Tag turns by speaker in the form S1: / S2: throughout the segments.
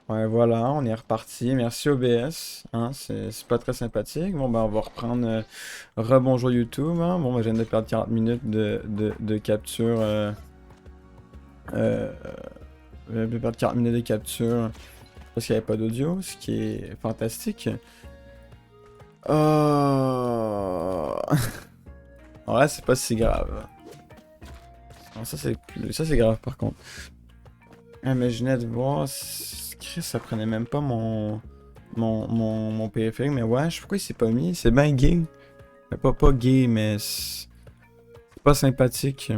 S1: Ouais, voilà, on est reparti. Merci OBS. Hein, c'est pas très sympathique. Bon, ben, on va reprendre rebonjour YouTube. Hein. Bon, ben, je viens de perdre 40 minutes de capture. Euh, je viens de perdre 40 minutes de capture parce qu'il n'y avait pas d'audio, ce qui est fantastique. Oh... En vrai, c'est pas si grave. Non, ça, c'est grave par contre. Imaginez de voir. Chris, ça prenait même pas mon périphérique, mais ouais, je sais pourquoi il s'est pas mis. C'est bien gay. Pas gay, mais c'est pas sympathique.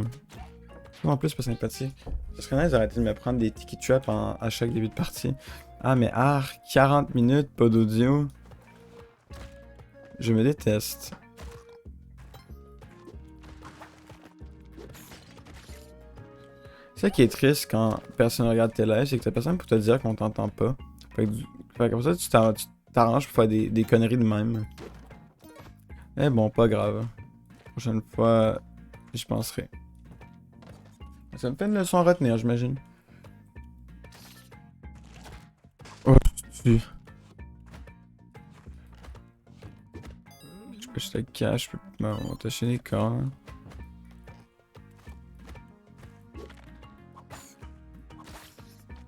S1: En plus, pas sympathique. Parce qu'on a arrêté de me prendre des tiki traps à chaque début de partie. Ah, mais 40 minutes, pas d'audio. Je me déteste. C'est ça qui est triste quand personne regarde tes lives, c'est que t'as personne pour te dire qu'on t'entend pas. Fait que comme ça, tu t'arranges pour faire des conneries de même. Mais bon, pas grave. Prochaine fois, j'y penserai. Ça me fait une leçon à retenir, j'imagine. Oh, tu. Je te cache, je peux m'attacher les corps. Hein.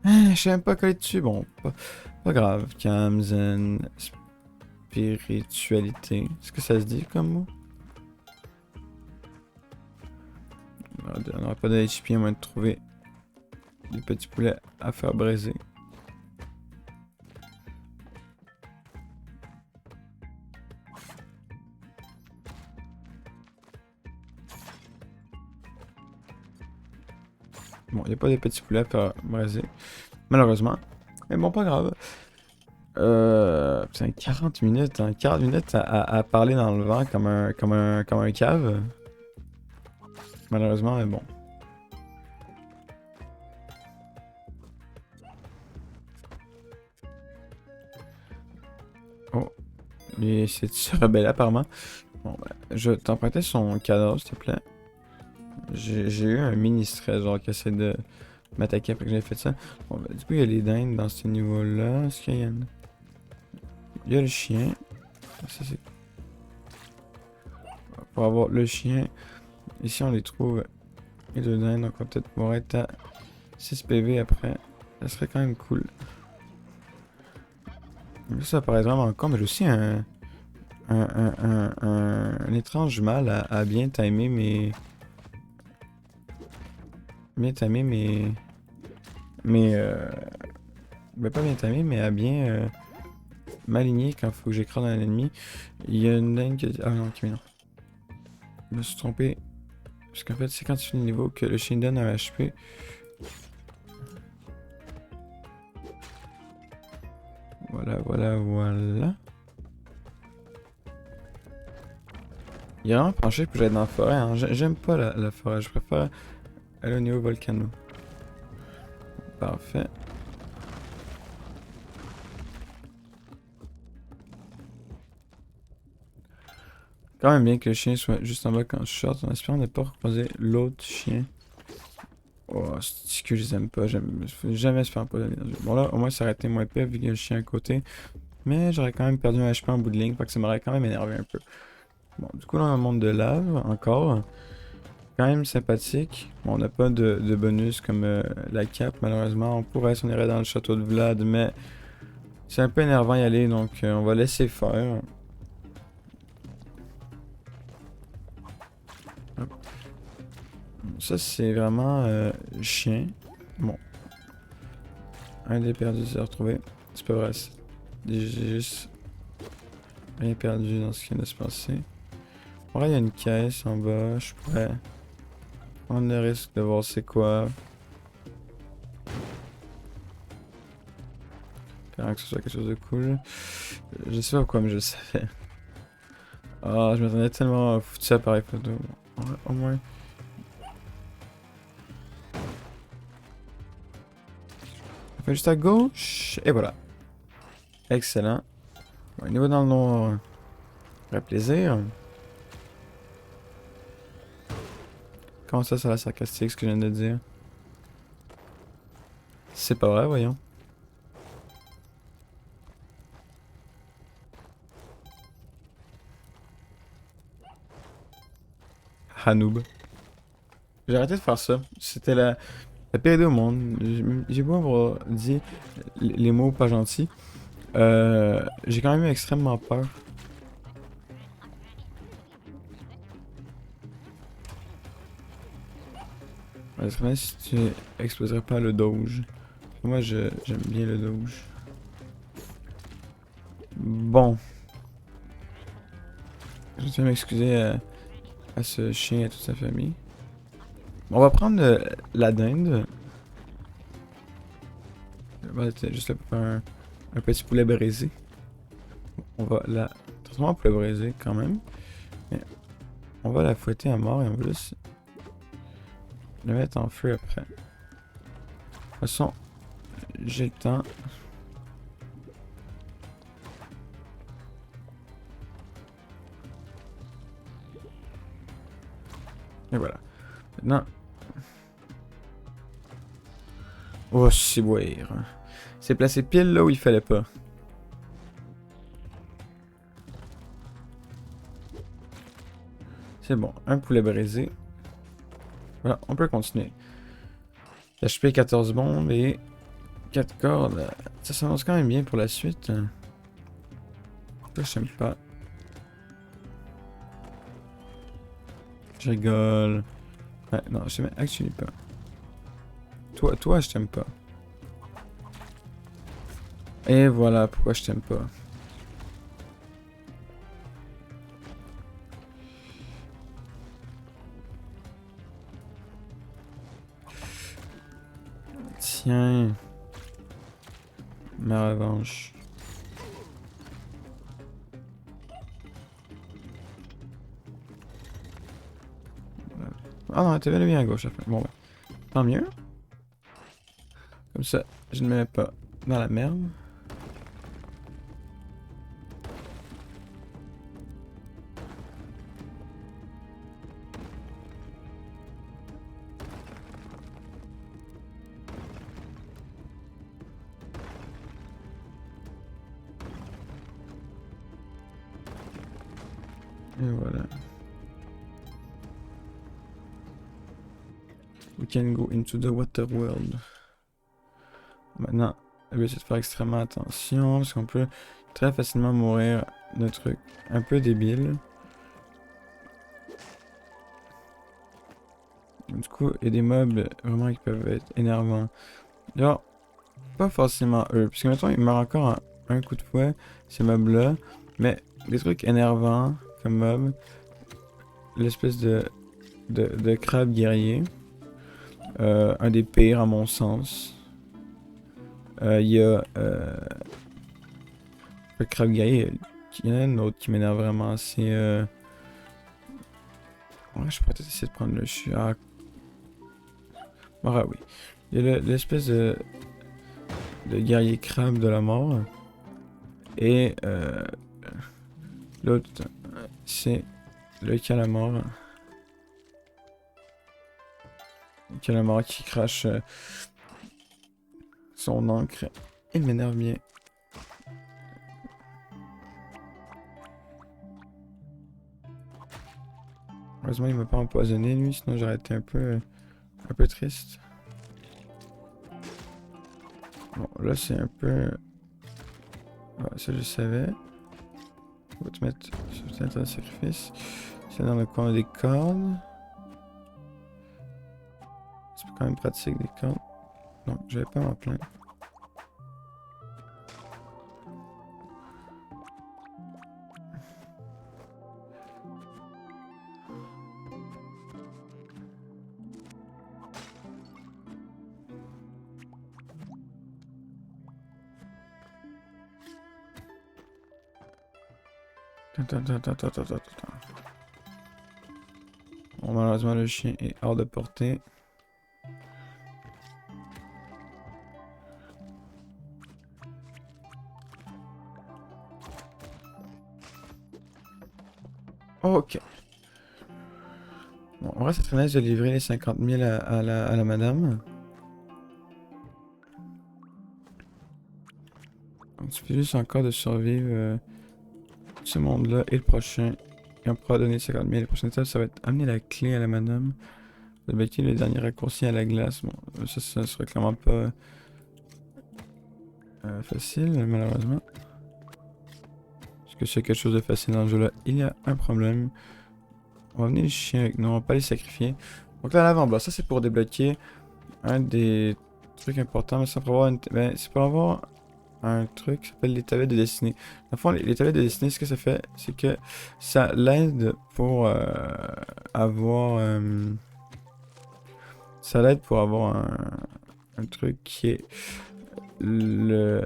S1: Ah, je sais même pas coller dessus. Bon, pas grave. Calme, zen, spiritualité. Est-ce que ça se dit comme mot? On n'aura pas de HP à moins de trouver des petits poulets à faire braiser. Bon, il n'y a pas des petits poulets à faire braiser. Malheureusement. Mais bon, pas grave. Putain, 40 minutes, hein. 40 minutes à parler dans le vent comme un cave. Malheureusement, mais bon. Oh, lui, c'est de se rebeller apparemment. Bon, ben, je t'empruntais son cadavre, s'il te plaît. J'ai eu un mini stress, genre, qui essaie de m'attaquer après que j'ai fait ça. Bon, ben, du coup, il y a les dindes dans ce niveau-là. Est-ce qu'il y en a? Il y a le chien. Ça, c'est... Pour avoir le chien, ici, on les trouve. Les deux dindes, donc on va peut-être pouvoir être à 6 PV après. Ça serait quand même cool. Ça paraît vraiment con, mais j'ai aussi un étrange mal à bien timer mes... Bien timer mes ben pas bien timer, mais à bien m'aligner quand il faut que j'écrase un ennemi. Il y a une dingue qui a dit... Ah non, ok, mais non. Je me suis trompé. Parce qu'en fait, c'est quand tu finis le niveau que le chien donne un HP. Voilà, voilà, voilà. Il est vraiment penché pour que j'aille dans la forêt. Hein. J'aime pas la forêt. Je préfère aller au niveau volcano. Parfait. Quand même bien que le chien soit juste en bas quand je short, en espérant ne pas recroiser l'autre chien. Oh, c'est que je les aime pas, faut jamais se faire empoisonner dans le jeu. Bon là, au moins ça aurait été moins pire vu qu'il y a le chien à côté. Mais j'aurais quand même perdu un HP en bout de ligne, fait que ça m'aurait quand même énervé un peu. Bon, du coup là on a un monde de lave, encore. Quand même sympathique. Bon, on n'a pas de bonus comme la cape, malheureusement. On pourrait si on irait dans le château de Vlad, mais c'est un peu énervant y aller, donc on va laisser faire. Ça, c'est vraiment chien. Bon, un des perdus s'est retrouvé. C'est pas vrai. J'ai juste rien perdu dans ce qui vient de se passer. En vrai, il y a une caisse en bas. Je pourrais prendre le risque de voir c'est quoi. Espérant que ce soit quelque chose de cool. Je sais pas pourquoi, mais je le savais. Ah, je m'attendais tellement à foutre ça appareil photo. Au moins. On fait juste à gauche. Et voilà. Excellent. Bon, niveau dans le noir. Vrai plaisir. Comment ça, la sarcastique, ce que je viens de dire? C'est pas vrai, voyons. Hanoub. J'ai arrêté de faire ça. C'était la pire idée au monde. J'ai beau avoir dit les mots pas gentils. J'ai quand même eu extrêmement peur. Je me demande si tu exploserais pas le doge. Moi, j'aime bien le doge. Bon. Je tiens à m'excuser à ce chien et à toute sa famille. On va prendre la dinde. C'était juste un petit poulet braisé. On va la transformer en poulet braisé quand même. Mais on va la fouetter à mort et on va juste le mettre en feu après. De toute façon, j'ai le temps. Et voilà. Maintenant. Oh, c'est boire. C'est placé pile là où il fallait pas. C'est bon. Un poulet braisé. Voilà, on peut continuer. HP 14 bombes et 4 cordes. Ça s'annonce quand même bien pour la suite. Ça, je t'aime pas. Je rigole. Ouais, non, je t'aime actually pas. Toi, je t'aime pas. Et voilà pourquoi je t'aime pas. Tiens. Ma revanche. Ah non, t'es bel et bien à gauche après. Bon, ben. Tant mieux. Comme ça, je ne me mets pas dans la merde. Et voilà. We can go into the water world. Maintenant, le but c'est de faire extrêmement attention parce qu'on peut très facilement mourir de trucs un peu débiles. Du coup, il y a des mobs vraiment qui peuvent être énervants. Genre, pas forcément eux, puisque mettons, il meurt encore un coup de fouet, ces mobs-là, mais des trucs énervants comme mob, l'espèce de crabe guerrier, un des pires à mon sens. Il y a le crabe guerrier, il y en a un autre qui m'énerve vraiment, c'est... Ouais, je pourrais peut-être essayer de prendre le chien. Ah oui. Il y a l'espèce de guerrier crabe de la mort. Et l'autre, c'est le calamar. Le calamar qui crache son encre. Il m'énerve bien. Heureusement, il m'a pas empoisonné, lui, sinon j'aurais été un peu triste. Bon, là, c'est un peu... Ah, ça, je savais. On va te mettre sur un sacrifice. C'est dans le coin des cordes. C'est quand même pratique, des cordes. Non, j'avais pas m'en plaindre. Bon, malheureusement, le chien est hors de portée. Ok. Bon, en vrai, c'est très nice de livrer les 50 000 à la madame. Il suffit juste encore de survivre ce monde-là et le prochain. Et on pourra donner 50 000. La prochaine étape, ça va être amener la clé à la madame. Débloquer le dernier raccourci à la glace. Bon, ça sera clairement pas facile, malheureusement. Parce que s'il y a quelque chose de facile dans le jeu-là, il y a un problème. On va amener les chiens avec nous, on va pas les sacrifier. Donc là, l'avant-bas, ça c'est pour débloquer un des trucs importants. Mais c'est pour avoir, c'est pour avoir un truc qui s'appelle les tablettes de destinée. Dans le fond, les tablettes de destinée, ce que ça fait, c'est que ça l'aide pour avoir... ça l'aide pour avoir un truc qui est la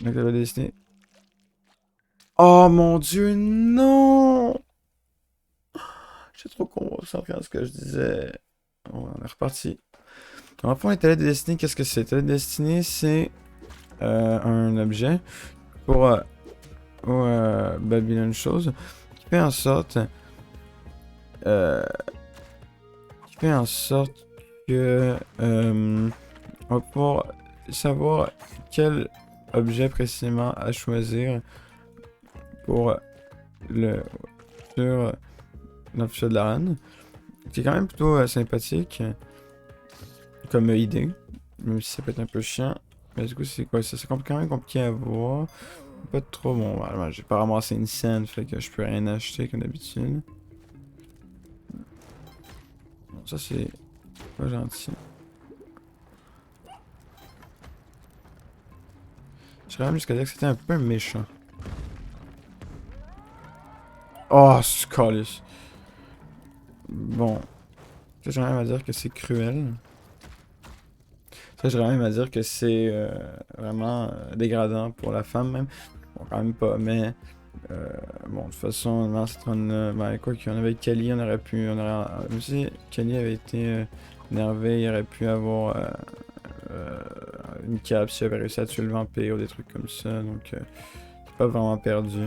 S1: tablette de destinée. Oh mon dieu, non! J'étais trop concentré dans ce que je disais. On est reparti. En fond, les tablettes de destinée, qu'est-ce que c'est? Les tablettes de destinée, c'est un objet pour Babylon chose qui fait en sorte que on va pouvoir savoir quel objet précisément à choisir pour le sur notre futur de la reine. C'est quand même plutôt sympathique comme idée, même si ça peut être un peu chiant. Mais du coup, c'est quoi ça? C'est quand même compliqué à voir. Pas trop bon. Voilà, j'ai pas ramassé une scène, fait que je peux rien acheter comme d'habitude. Bon, ça c'est pas gentil. J'irais même jusqu'à dire que c'était un peu méchant. Oh, scalice. Bon. Ça, j'aurais même à dire que c'est cruel. Ça, j'aurais même à dire que c'est vraiment dégradant pour la femme même. Bon, quand même pas, mais... bon, de toute façon, dans cette run-là, ben, quoi qu'il y en avait Kali, on aurait pu... même si Kali avait été énervé, il aurait pu avoir une cape s'il avait réussi à tuer le vampire ou des trucs comme ça, donc c'est pas vraiment perdu.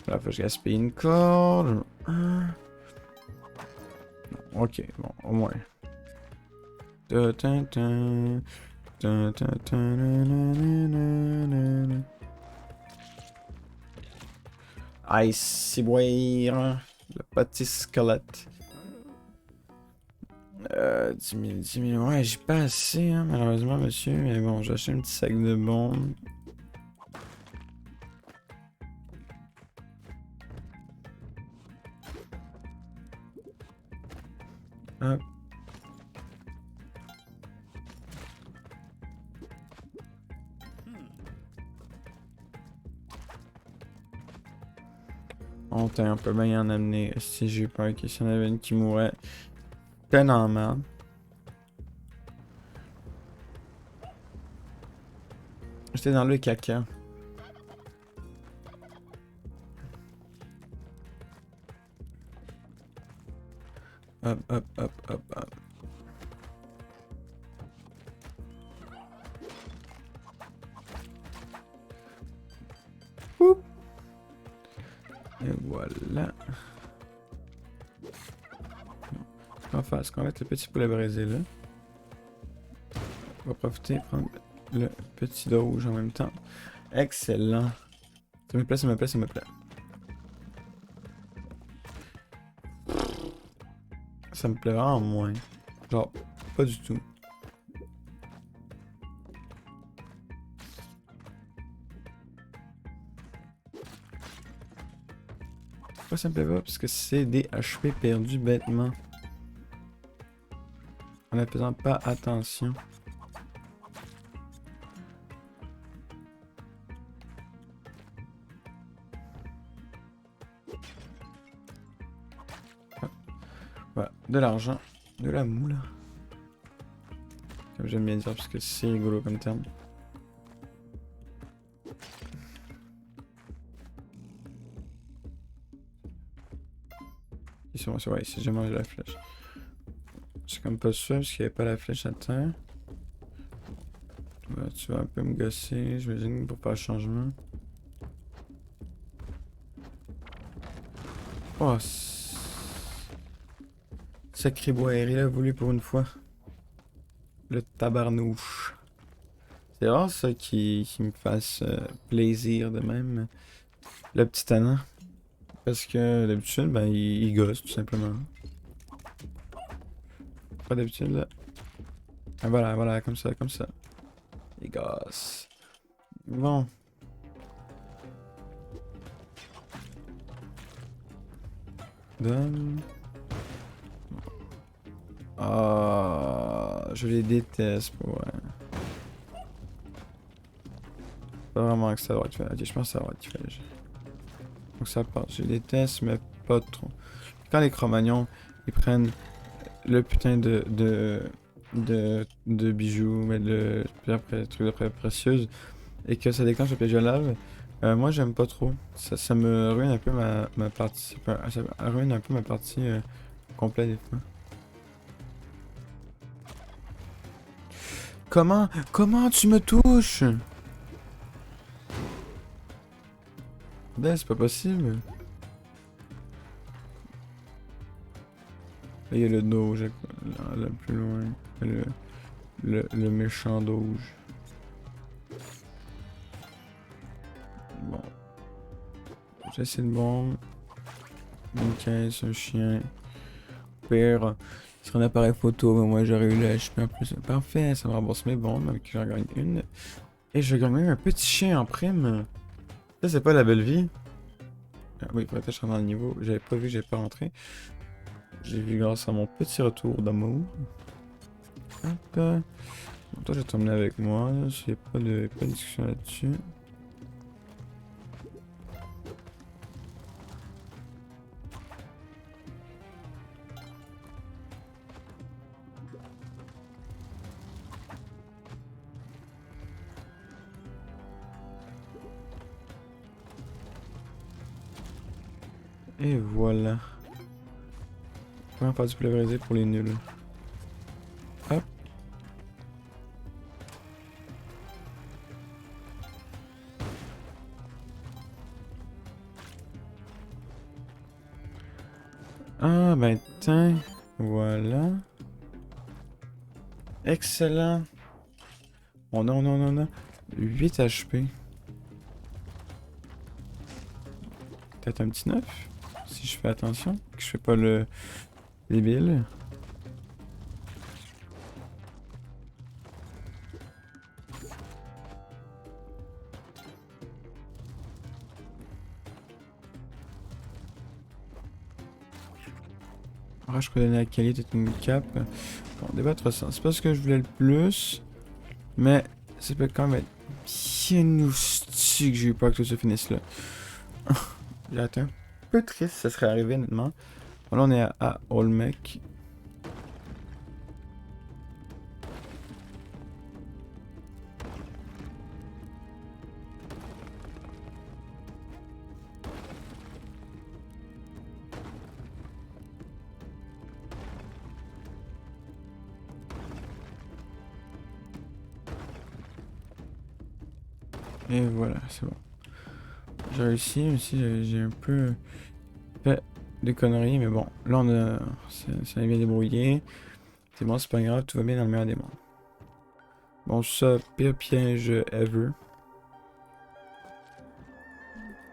S1: Là, faut que je gaspille une corde. Ok, bon, au moins. Ice boire. Le petit squelette. 10 000, 10 000. Ouais, j'ai pas assez, hein, malheureusement, monsieur. Mais bon, j'ai acheté un petit sac de bombes. Hop. On peut bien y en amener si j'ai peur qu'il y en avait une qui mourrait. Peine en merde. J'étais dans le caca. Hop, hop, hop, hop, hop. Oup. Et voilà. Ce qu'on va mettre le petit poulet braisé là. On va profiter de prendre le petit dos rouge en même temps. Excellent. Ça me plaît, ça me plaît, ça me plaît. Ça me plaît vraiment moins. Genre, pas du tout. Pourquoi ça me plaît pas? Parce que c'est des HP perdus bêtement. En ne faisant pas attention. Voilà, de l'argent, de la moule. Comme j'aime bien dire, parce que c'est rigolo comme terme. Ici, ouais, ici j'ai mangé la flèche. C'est comme pas sûr, parce qu'il n'y avait pas la flèche à terre. Ouais, tu vas un peu me gosser, j'imagine, pour faire le changement. Oh, sacré bois aéré là, voulu pour une fois. Le tabarnouche. C'est rare ça qui me fasse plaisir de même. Le petit tannant. Parce que d'habitude, ben il gosse tout simplement. Pas d'habitude là. Ah, voilà, voilà, comme ça, comme ça. Il gosse. Bon. Donne. Ah, je les déteste, ouais. Pas vraiment que ça doit être fait. Ok, je pense que ça doit être fait. Donc ça passe. Je les déteste, mais pas trop. Quand les Cro-Magnons, ils prennent le putain de bijoux, mais de trucs de pierres précieuses, et que ça déclenche le piège lave, moi j'aime pas trop. Ça me ruine un peu ma partie. Ça ruine un peu ma partie complète des fois. Comment tu me touches? Ben, c'est pas possible. Là, il y a le doge, là, plus loin. Le méchant doge. Bon. J'essaie de bombe. Une caisse, un chien. Pire. Sur un appareil photo, mais moi j'aurais eu le HP en plus. Parfait, ça me rembourse mes bombes, avec qui j'en gagne une. Et je gagne même un petit chien en prime. Ça, c'est pas la belle vie. Ah, oui, peut-être que je rentre dans le niveau. J'avais pas vu, j'avais pas rentré. J'ai vu grâce à mon petit retour d'amour. Hop. Bon, toi, je vais t'emmener avec moi. J'ai pas de discussion là-dessus. Et voilà. Comment faire du pulvérisé pour les nuls. Hop. Ah, ben tiens. Voilà. Excellent. On a 8 HP. Peut-être un petit 9. Si je fais attention. Que je fais pas le débile. Ah, je peux donner la qualité de une cape. Bon, débattre ça. C'est pas ce que je voulais le plus. Mais ça peut quand même être bien oustique que j'ai eu peur que tout se finisse là. J'ai été un peu triste si ça serait arrivé honnêtement. Bon, là on est à Olmec. Et voilà, c'est bon. J'ai réussi, même si j'ai un peu fait des conneries, mais bon, là on a. Ça a bien débrouillé. C'est bon, c'est pas grave, tout va bien dans le meilleur des mondes. Bon, ça, pire piège ever.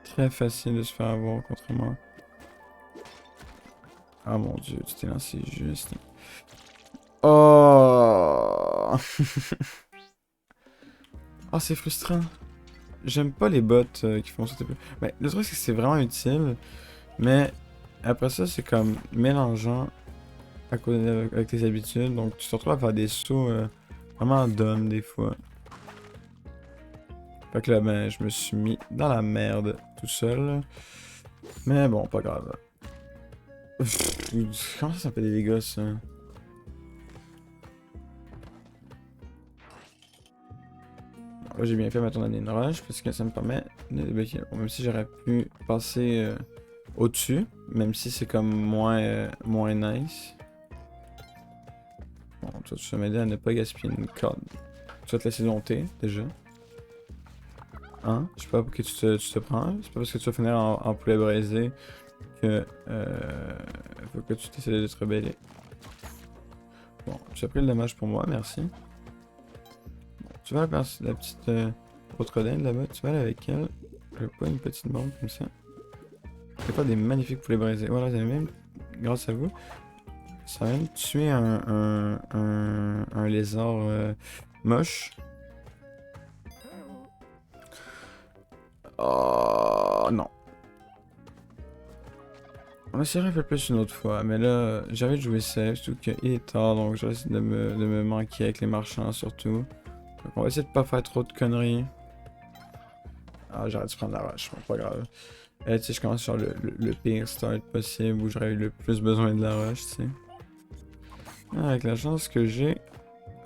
S1: Très facile de se faire avoir contre moi. Ah mon dieu, tu t'es lancé juste. Oh! Oh, c'est frustrant. J'aime pas les bots qui font ça. Mais le truc, c'est que c'est vraiment utile. Mais après ça, c'est comme mélangeant à cause avec tes habitudes. Donc, tu te retrouves à faire des sauts vraiment dumb des fois. Fait que là, ben, je me suis mis dans la merde tout seul. Mais bon, pas grave. Comment ça fait des dégâts, ça? Là, j'ai bien fait ma tournée de rush parce que ça me permet de débloquer. Bon, même si j'aurais pu passer au-dessus, même si c'est comme moins nice. Bon, toi, tu vas m'aider à ne pas gaspiller une corde. Tu vas te laisser monter, déjà. Hein? Je sais pas pour qui tu te prends. C'est pas parce que tu vas finir en poulet braisé que faut que tu t'essaies de te rebeller. Bon, tu as pris le dommage pour moi, merci. Tu vois la petite autre dinde là-bas, tu vas aller avec elle. Je veux pas une petite bombe comme ça. C'est pas des magnifiques poulets brisés. Voilà, vous avez même, grâce à vous, ça va même tuer un lézard moche. Oh non. On essaiera un peu plus une autre fois, mais là, j'arrête de jouer safe, surtout qu'il est tard, donc j'essaie de me manquer avec les marchands surtout. Donc on va essayer de pas faire trop de conneries. Ah, j'arrête de prendre la roche, bon, pas grave. Tu sais, je commence sur le pire start possible où j'aurais eu le plus besoin de la roche, tu sais. Ah, avec la chance que j'ai,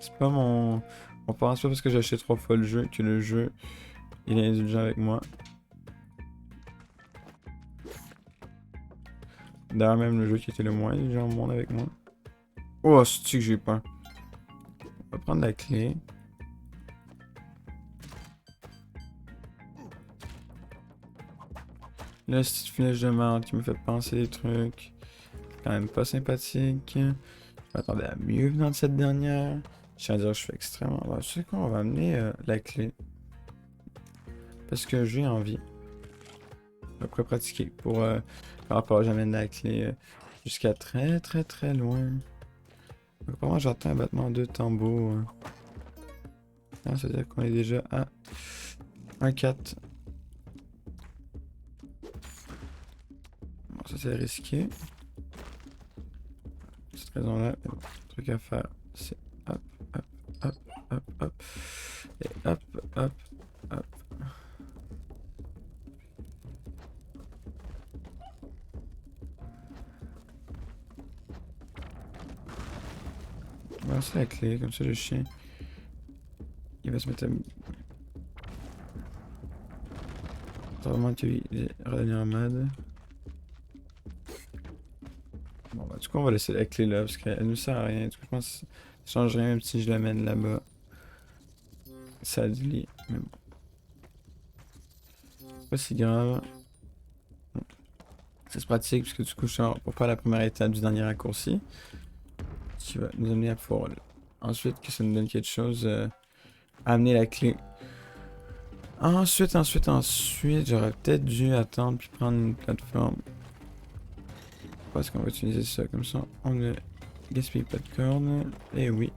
S1: c'est pas mon... On pense pas parce que j'ai acheté 3 fois le jeu que le jeu, il est indulgent avec moi. D'ailleurs, même le jeu qui était le moins indulgent au monde avec moi. Oh, c'est-tu que j'ai peur. On va prendre la clé. Là, cette flèche de merde qui me fait penser des trucs. Quand même pas sympathique. Je m'attendais à mieux venant de cette dernière. Je tiens à dire que je suis extrêmement... Bon, tu sais quoi, on va amener la clé. Parce que j'ai envie. Après pratiquer pour par rapport j'amène la clé jusqu'à très très très loin. Donc, vraiment j'entends un battement de tambour. Ah, ça veut dire qu'on est déjà à 1-4. Bon, ça c'est risqué. Pour cette raison-là, le truc à faire, c'est hop, hop, hop, hop, hop. Et hop, hop, hop. Voilà, c'est la clé, comme ça le chien, il va se mettre à... Vraiment qu'il est redevenu en mode. Bon, bah, du coup, on va laisser la clé là, parce qu'elle ne sert à rien. Du coup, je pense que ça change rien, même si je l'amène là-bas. Ça dit, mais bon. Pas si grave. Ça se pratique, puisque du coup, je suis pour faire la première étape du dernier raccourci. Qui va nous amener à pouvoir... Ensuite, que ça nous donne quelque chose, amener la clé. Ensuite, j'aurais peut-être dû attendre puis prendre une plateforme. Parce qu'on va utiliser ça comme ça. On ne gaspille pas de cordes. Et oui,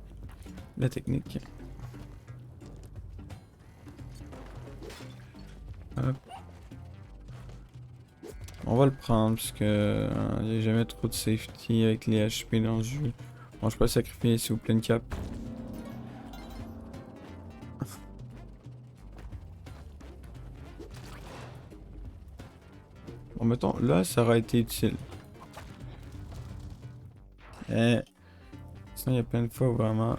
S1: la technique. Hop. On va le prendre parce que il n'y a jamais trop de safety avec les HP dans le jeu. Bon, je peux pas sacrifier s'il vous plaît une cap. Bon, mettons, là, ça aurait été utile. Eh. Sinon, il y a plein de fois où vraiment...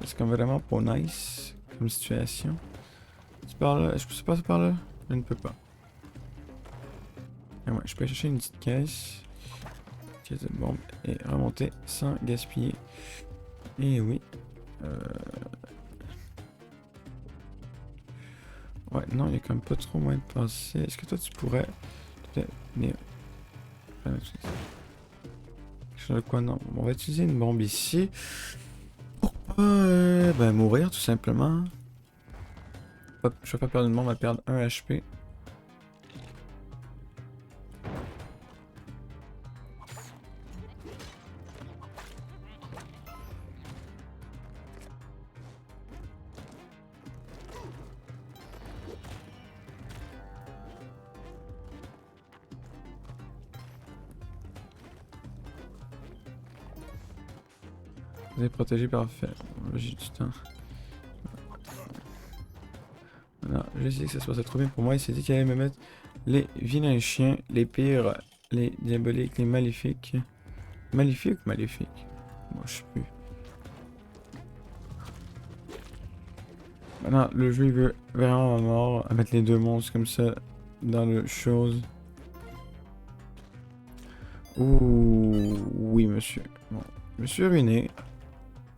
S1: C'est comme vraiment pas nice comme situation. Tu par là? Je peux passer par là? Je ne peux pas. Ah ouais, je peux aller chercher une petite caisse. Caisse de bombe. Et remonter sans gaspiller. Et oui. Ouais, non, il y a quand même pas trop moyen de passer. Est-ce que toi tu pourrais peut-être venir... de quoi? Non. On va utiliser une bombe ici. Pour pas ben, mourir tout simplement. Hop, je vais pas perdre une bombe, on va perdre 1 HP. Vous êtes protégé, parfait. J'ai du temps. Non, je sais que ça se passait trop bien pour moi. Il s'est dit qu'il allait me mettre les vilains chiens, les pires, les diaboliques, les maléfiques. Maléfiques ou maléfiques? Moi, je sais plus. Maintenant, le jeu il veut vraiment ma mort à mettre les deux monstres comme ça dans le chose. Ouh, oui, monsieur. Bon, je me suis ruiné.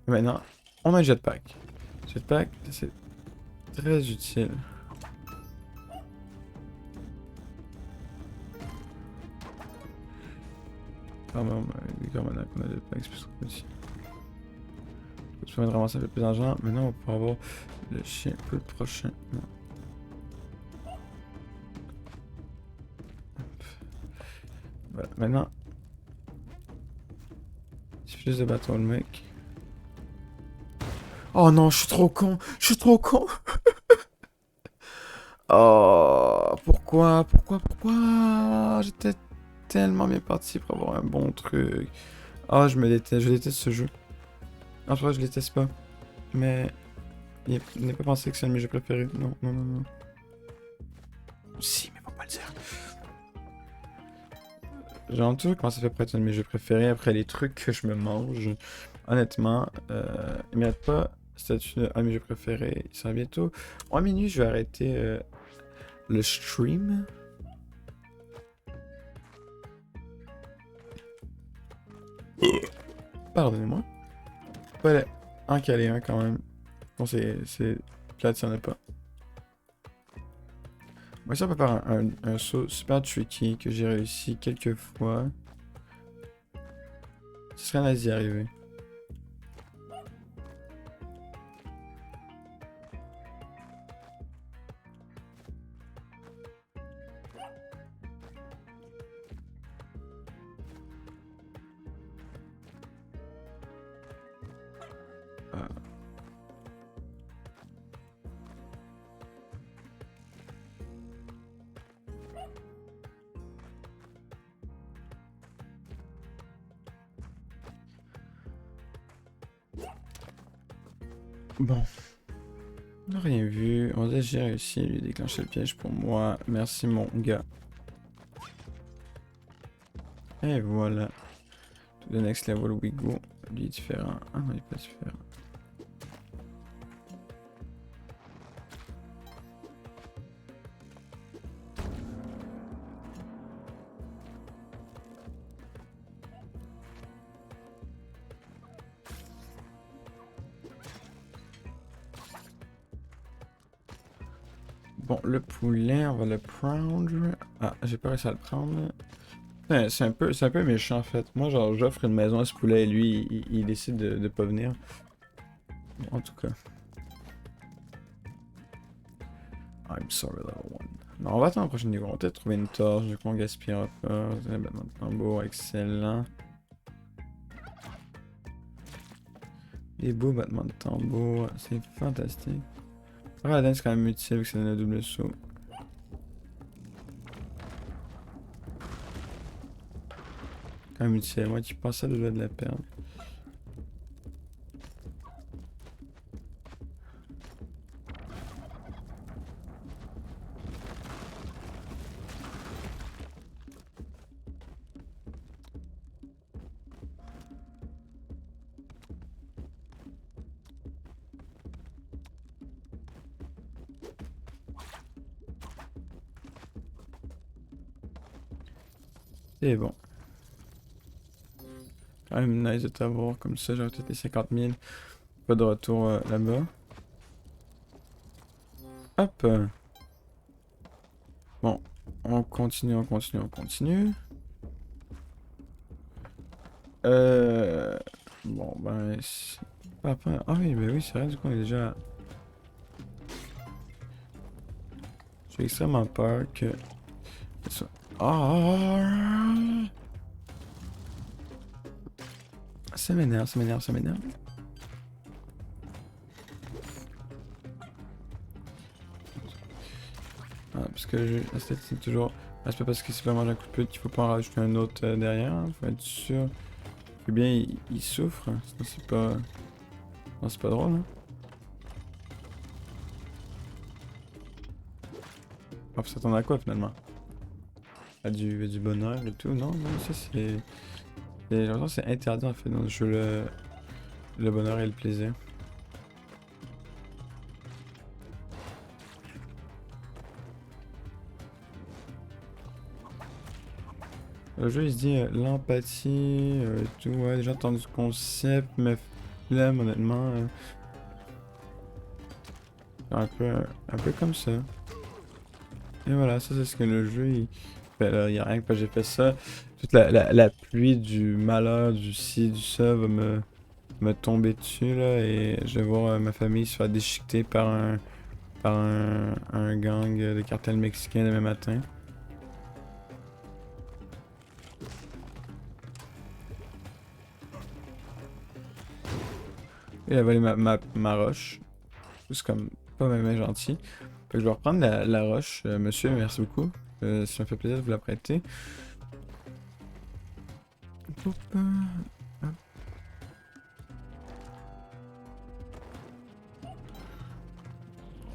S1: Et maintenant, on a un jetpack. Jetpack, c'est très utile. Quand même, les gars, maintenant qu'on a des packs plus trop aussi. Tu peux ramasser un peu plus d'argent. Maintenant, on peut avoir le chien un peu le prochain. Non. Voilà, maintenant. C'est plus de bâtons, le mec. Oh non, je suis trop con! Je suis trop con! Oh, pourquoi? J'étais tellement bien parti pour avoir un bon truc. Ah, je déteste ce jeu. En vrai, je le déteste pas. Mais, il n'est pas pensé que c'est un de mes jeux préférés. Non, non, non, non. Si, mais faut pas le dire. J'ai entendu comment ça fait pour être un de mes jeux préférés après les trucs que je me mange. Honnêtement, il mérite pas statut de un de mes jeux préférés. Il sera bientôt. En minuit, je vais arrêter le stream. Pardonnez-moi. Fallait en caler un quand même. Bon, c'est plate, s'il n'y en a pas. Moi, ça, on peut faire un saut super tricky que j'ai réussi quelques fois. Ce serait nice d'y arriver. Bon. On n'a rien vu. On dirait que j'ai réussi à lui déclencher le piège pour moi. Merci, mon gars. Et voilà. To the next level we go. Lui est différent. Ah non, il est pas différent. Bon, le poulet, on va le prendre. Ah, j'ai pas réussi à le prendre. C'est un peu méchant en fait. Moi, genre, j'offre une maison à ce poulet et lui, il décide de pas venir. Bon, en tout cas. I'm sorry, level 1. Non, on va attendre le prochain niveau. On va peut-être trouver une torche, du coup on gaspillera pas. Un battement de tambour, excellent. Des beaux battements de tambour, c'est fantastique. La dance, c'est quand même utile vu que c'est un double saut. Quand même utile. Moi qui pensais de doigt de la perdre. C'est bon. Quand même nice de t'avoir comme ça, j'aurais peut-être les 50 000. Pas de retour là-bas. Hop. Bon, on continue, on continue, on continue. Bon, ben... Après... Ah oui, ben oui, c'est vrai, du coup, on est déjà... J'ai extrêmement peur que... Ah! Ça m'énerve, ça m'énerve, ça m'énerve. Ah, parce que la statistique c'est toujours... Ah, c'est pas parce qu'il s'est fait manger un coup de pute qu'il faut pas en rajouter un autre derrière. Hein. Faut être sûr que bien il souffre. Sinon c'est pas... Non, c'est pas drôle. Hein. Ah, faut s'attendre à quoi finalement? À du bonheur et tout? Non, non, ça c'est... J'ai l'impression que c'est interdit en fait dans le jeu le bonheur et le plaisir. Le jeu il se dit l'empathie et tout, ouais, déjà entendu ce concept, mais là honnêtement, un peu comme ça. Et voilà, ça c'est ce que le jeu il fait là, il y a rien que j'ai fait ça. Toute la pluie du malheur, du ci, du ça va me tomber dessus, là, et je vais voir ma famille se faire déchiqueter par un gang de cartel mexicain demain matin. Il a volé ma roche. C'est comme pas même gentil. Fait que je vais reprendre la roche. Monsieur, merci beaucoup. Ça me fait plaisir de vous la prêter. Hop, hop.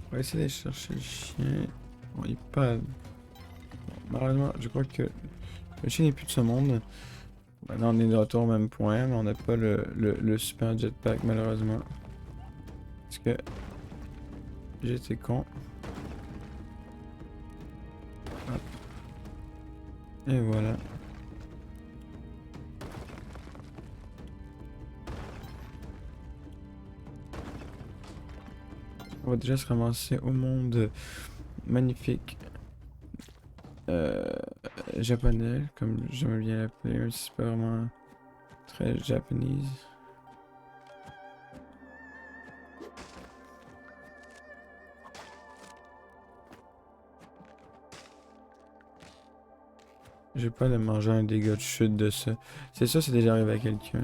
S1: On va essayer d'aller chercher le chien. Bon, il est pas... Bon, malheureusement, je crois que le chien n'est plus de ce monde. Maintenant, on est de retour au même point, mais on n'a pas le super jetpack, malheureusement. Parce que j'étais con. Hop. Et voilà. On va déjà se ramasser au monde magnifique japonais, comme j'aime bien l'appeler, même si c'est pas vraiment très japonese. J'ai pas de manger un dégât de chute de ça. C'est ça, c'est déjà arrivé à quelqu'un.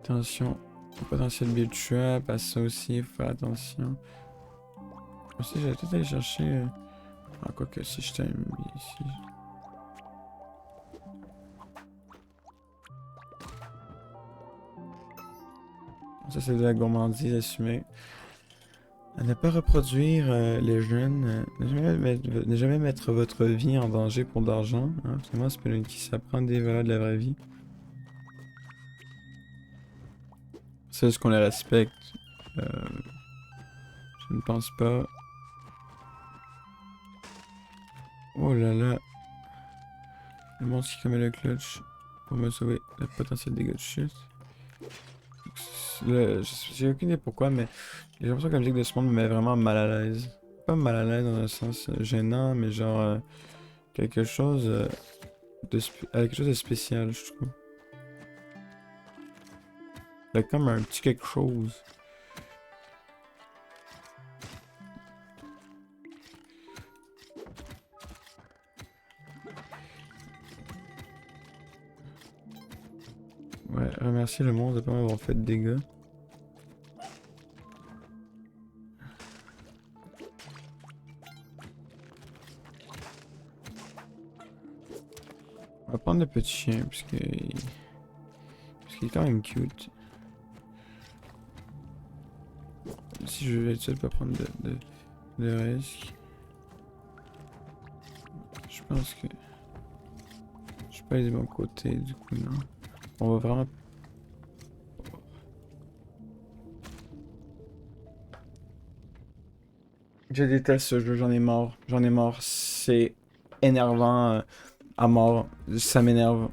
S1: Attention, au potentiel build trap, à ça aussi, faut faire attention. Aussi, j'allais peut-être aller chercher. Ah, quoi que si je t'aime ici. Ça, c'est de la gourmandise assumée. À ne pas reproduire les jeunes. Ne jamais mettre votre vie en danger pour de l'argent. Hein. Finalement, Spelunky, ça prend des valeurs de la vraie vie. C'est juste qu'on les respecte. Je ne pense pas. Oh là là. Le monstre qui commet le clutch pour me sauver le potentiel dégâts de chute. J'ai aucune idée pourquoi, mais j'ai l'impression que la musique de ce monde me met vraiment mal à l'aise. Pas mal à l'aise dans un sens gênant, mais genre quelque chose quelque chose de spécial, je trouve. Fait comme un petit quelque chose. Ouais, remercier le monstre de pas m'avoir fait de dégâts. On va prendre le petit chien, parce qu'il est quand même cute. Si je vais être seul, pas prendre de risque. Je pense que... Je peux aller de mon côté, du coup, non. On va vraiment... Je déteste ce jeu, j'en ai marre. J'en ai marre. C'est énervant à mort. Ça m'énerve.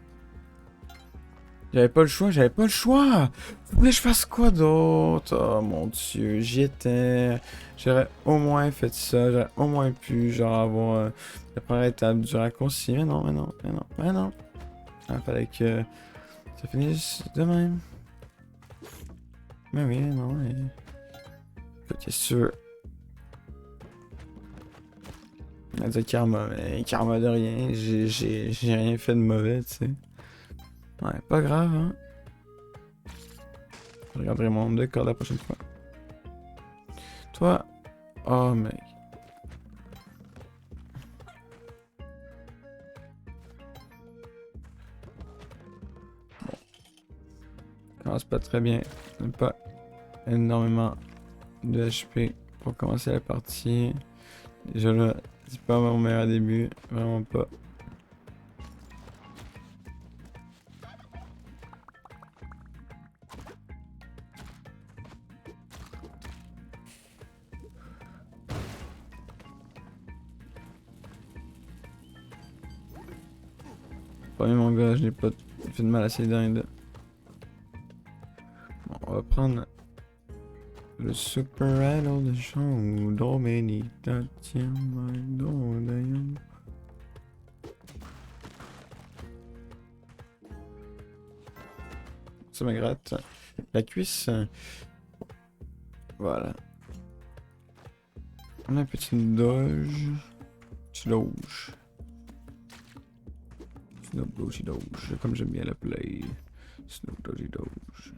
S1: J'avais pas le choix, j'avais pas le choix. Vous voulez que je fasse quoi d'autre? Oh mon dieu, j'y étais. J'aurais au moins fait ça, j'aurais au moins pu, genre, avoir la première étape du raccourci. Mais non, mais non, mais non, mais non. Il fallait que ça finisse de même. Mais oui, non, mais... Écoute, qu'est-ce que tu veux? On a dit karma, mais karma de rien, j'ai rien fait de mauvais, tu sais. Ouais, pas grave, hein. Je regarderai mon décor la prochaine fois. Toi, oh mec. Commence pas très bien. Pas énormément de HP pour commencer la partie. Déjà là, c'est pas mon meilleur début, vraiment pas. Premier mon gars, je n'ai pas fait de mal à ces dindes. prendre le Super Idol de show. Domenita, tiens, my Dodayon. Ça me gratte la cuisse. Voilà. On a un petit doge. Petit doge. Snoop Doggy Doge. Comme j'aime bien l'appeler. Snoop Doggy Doge.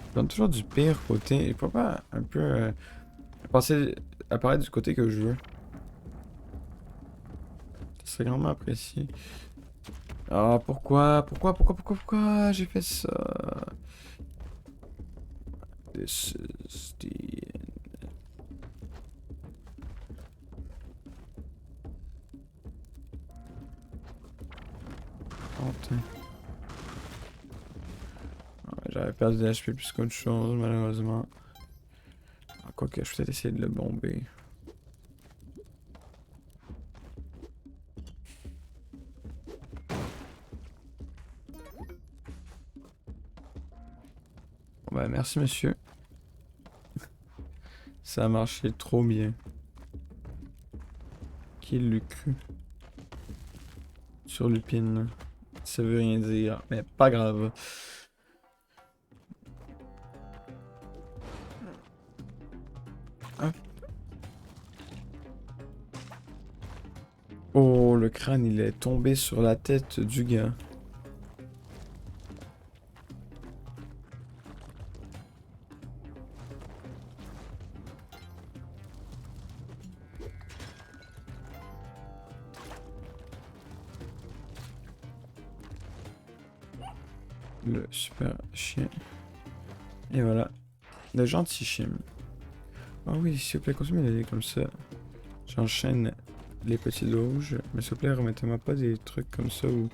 S1: Je donne toujours du pire côté. Il faut pas un peu passer apparaître du côté que je veux. C'est grandement apprécié. Ah, pourquoi j'ai fait ça? This is the end. Oh, putain. Ouais, j'avais perdu des HP plus qu'autre chose, malheureusement. Ah, quoique, je vais peut-être essayer de le bomber. Bon, bah, merci, monsieur. Ça a marché trop bien. Qui l'eût cru? Sur Lupine. Ça veut rien dire, mais pas grave. Hop. Oh, le crâne, il est tombé sur la tête du gars. Le super chien. Et voilà. Le gentil chien. Ah oui, s'il vous plaît, continuez d'aller comme ça. J'enchaîne les petits doges. Mais s'il vous plaît, remettez-moi pas des trucs comme ça où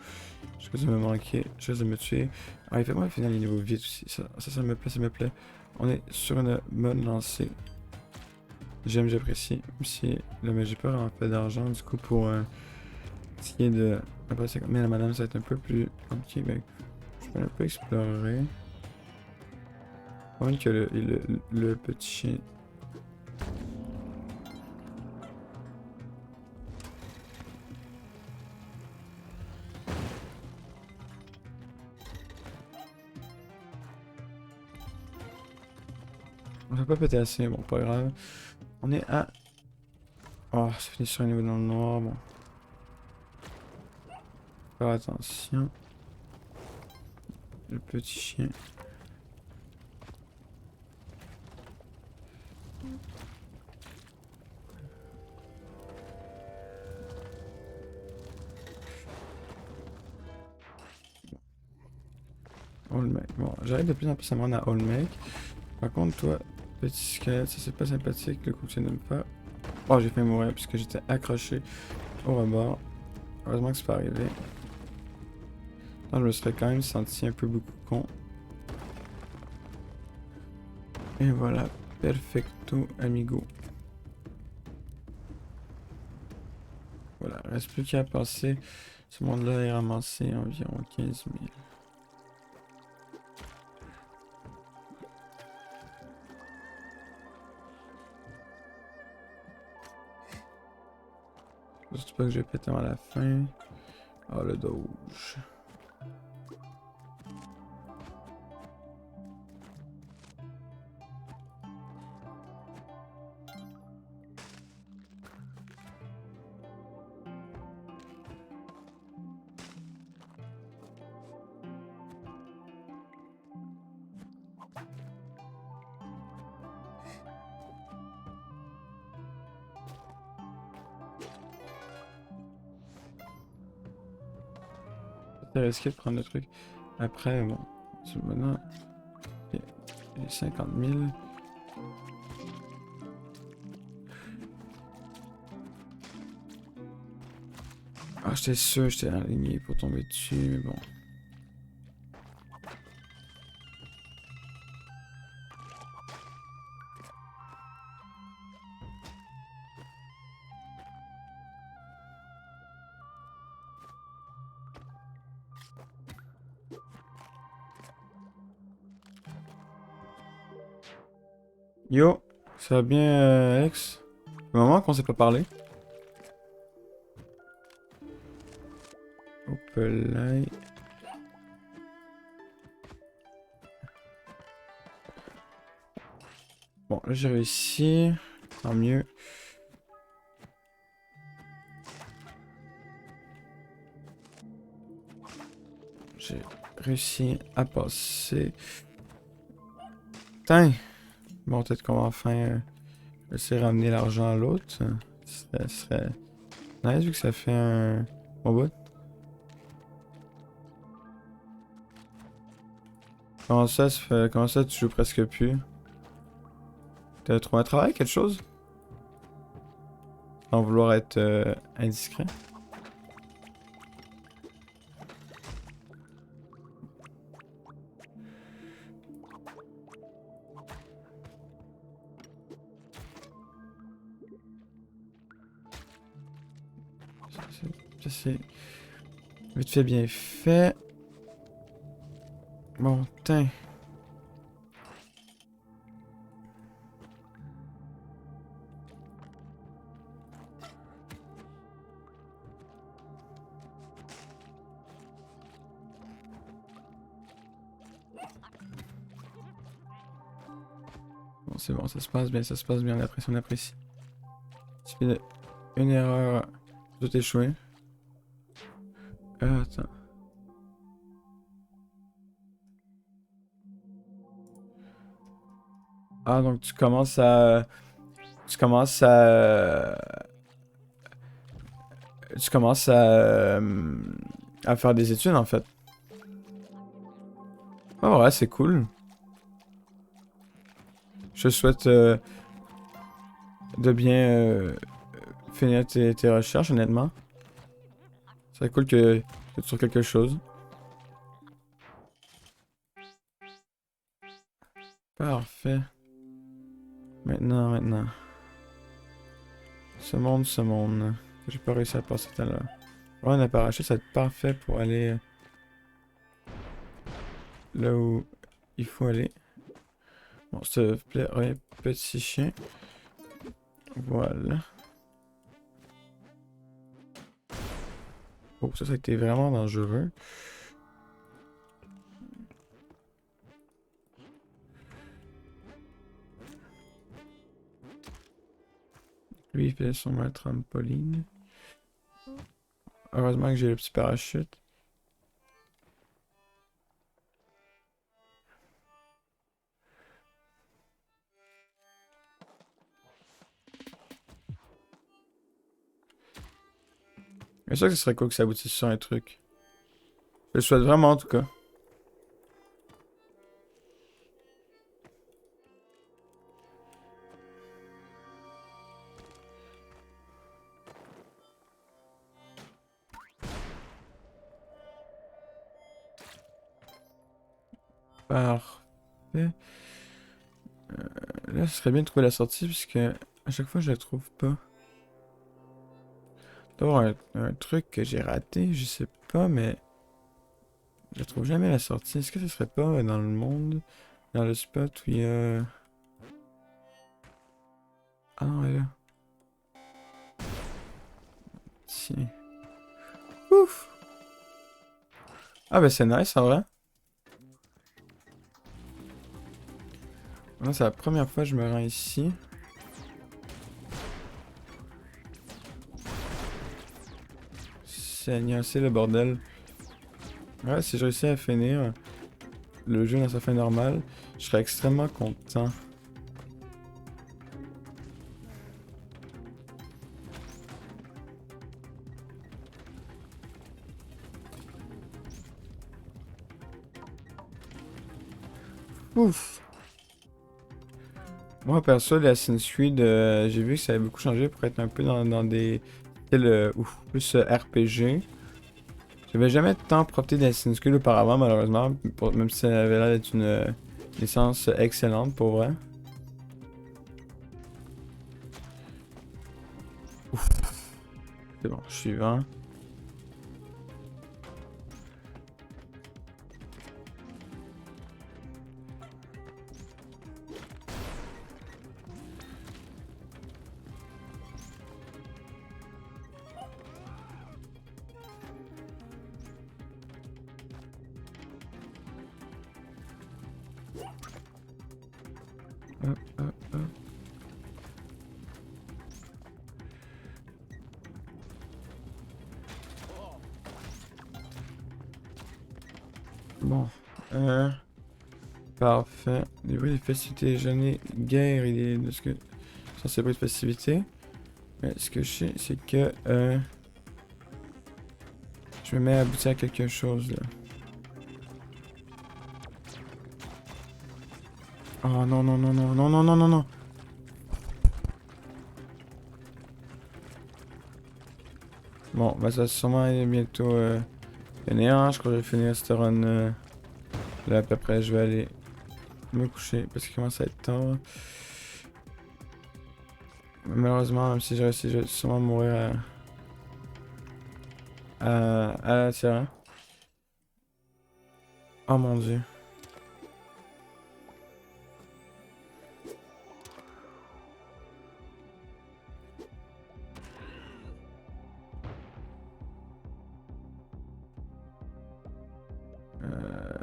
S1: je risque de me manquer, je risque de me tuer. Ah, il fait moi finir les niveaux vite aussi. Ça me plaît, ça me plaît. On est sur une bonne lancée. J'aime, j'apprécie. Même si là, j'ai pas vraiment fait d'argent, du coup, pour ce qui est de. Après, mais la madame, ça va être un peu plus compliqué. Mais je peux un peu explorer. Pas mal que le petit chien. On va pas péter assez, bon, pas grave. On est à. Oh, c'est fini sur un niveau dans le noir, bon. Faire attention. Le petit chien. Olmec. Bon, j'arrive de plus en plus à me rendre à Olmec. Par contre, toi, petit squelette, ça c'est pas sympathique le coup que tu viens de me faire. Oh, j'ai fait mourir puisque j'étais accroché au rebord. Heureusement que c'est pas arrivé. Non, je me serais quand même senti un peu beaucoup con. Et voilà, perfecto amigo. Voilà, reste plus qu'à passer. Ce monde-là est ramassé environ 15 000. J'espère pas que je vais péter à la fin. Ah, le doge. C'est risqué de prendre le truc. Après, bon, c'est maintenant. Ok, j'ai 50 000. Ah, j'étais sûr, j'étais aligné pour tomber dessus, mais bon. Yo, ça va bien, Alex? Un moment qu'on s'est pas parlé. Hop là. Bon, là j'ai réussi. Tant mieux. J'ai réussi à passer. Putain! Bon, peut-être qu'on va enfin essayer de ramener l'argent à l'autre. Ça serait nice vu que ça fait un bon bout. Comment ça tu joues presque plus? T'as trouvé un travail, quelque chose? Sans vouloir être indiscret. Ça, c'est vite fait, bien fait. Bon, putain. Bon, c'est bon, ça se passe bien, on apprécie, on apprécie. Tu fais une erreur, tout échoué. Attends. Ah, donc tu commences à... Tu commences à... Tu commences à faire des études, en fait. Oh ouais, c'est cool. Je te souhaite de bien finir tes recherches, honnêtement. Ce serait cool que tu trouves quelque chose. Parfait. Maintenant. Ce monde. J'ai pas réussi à passer tout à l'heure. Ouais, un parachute, ça va être parfait pour aller là où il faut aller. Bon, s'il te plaît, ouais, petit chien. Voilà. Oh, ça a été vraiment dangereux. Lui, il fait son trampoline. Heureusement que j'ai le petit parachute. Mais ça, ce serait cool que ça aboutisse sur un truc. Je le souhaite vraiment, en tout cas. Parfait. Là, ce serait bien de trouver la sortie, puisque à chaque fois, je la trouve pas. Il doit y avoir un truc que j'ai raté, je sais pas, mais je trouve jamais la sortie. Est-ce que ce serait pas dans le monde, dans le spot où il y a... Ah non, elle est là. Tiens. Ouf! Ah ben c'est nice en vrai. Là, c'est la première fois que je me rends ici. C'est le bordel. Ouais, si je réussis à finir le jeu dans sa fin normale, je serais extrêmement content. Ouf! Moi, perso, l'Assassin's Creed, j'ai vu que ça avait beaucoup changé pour être un peu dans des styles plus RPG. J'avais jamais tant profité d'Assassin's Creed auparavant, malheureusement, même si ça avait l'air d'être une licence excellente pour vrai. Ouf, c'est bon, suivant. hop. Bon. Parfait. Au niveau des festivités, j'en ai guère idée de ce que sont ces bruits de festivités. Mais ce que je sais, c'est que je me mets à aboutir à quelque chose là. Oh non, non, non, non, non, non, non, non, non. Bon, bah ça va sûrement aller bientôt finir. Hein. Je crois que je vais finir cette run là à peu près. Je vais aller me coucher parce qu'il commence à être tard. Malheureusement, même si j'ai réussi, je vais sûrement mourir à la tire. Oh mon dieu. Euh...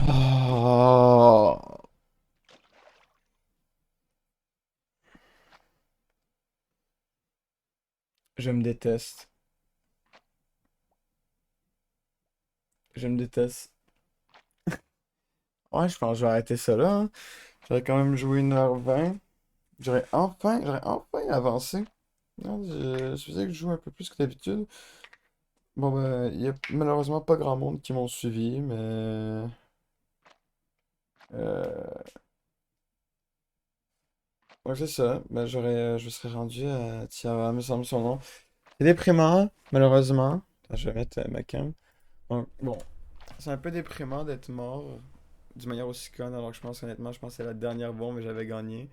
S1: Oh. Je me déteste. Je me déteste. Ouais, je pense que je vais arrêter ça là. Hein. J'aurais quand même joué 1h20. J'aurais enfin avancé. Non, je faisais que je joue un peu plus que d'habitude. Bon, ben, il y a malheureusement pas grand monde qui m'ont suivi, mais. Euh... Donc, c'est ça. Ben, je serais rendu à Tiara, me semble son nom. C'est déprimant, malheureusement. Attends, je vais mettre ma cam. Donc, bon, c'est un peu déprimant d'être mort d'une manière aussi conne, alors que je pense, honnêtement, je pense que c'est la dernière bombe et j'avais gagné.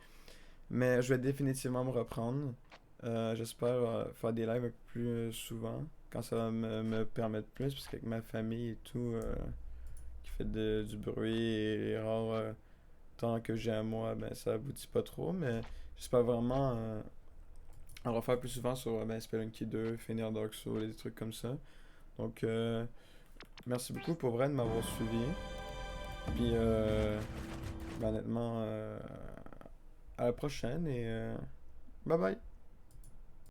S1: Mais je vais définitivement me reprendre. J'espère faire des lives un peu plus souvent, quand ça va me permettre plus, parce qu'avec ma famille et tout, qui fait du bruit et les rares temps que j'ai à moi, ben ça aboutit pas trop, mais j'espère vraiment en refaire plus souvent sur Spelunky 2, finir Dark Souls et des trucs comme ça. Donc, merci beaucoup pour vrai de m'avoir suivi. Puis, ben, honnêtement, à la prochaine et bye bye!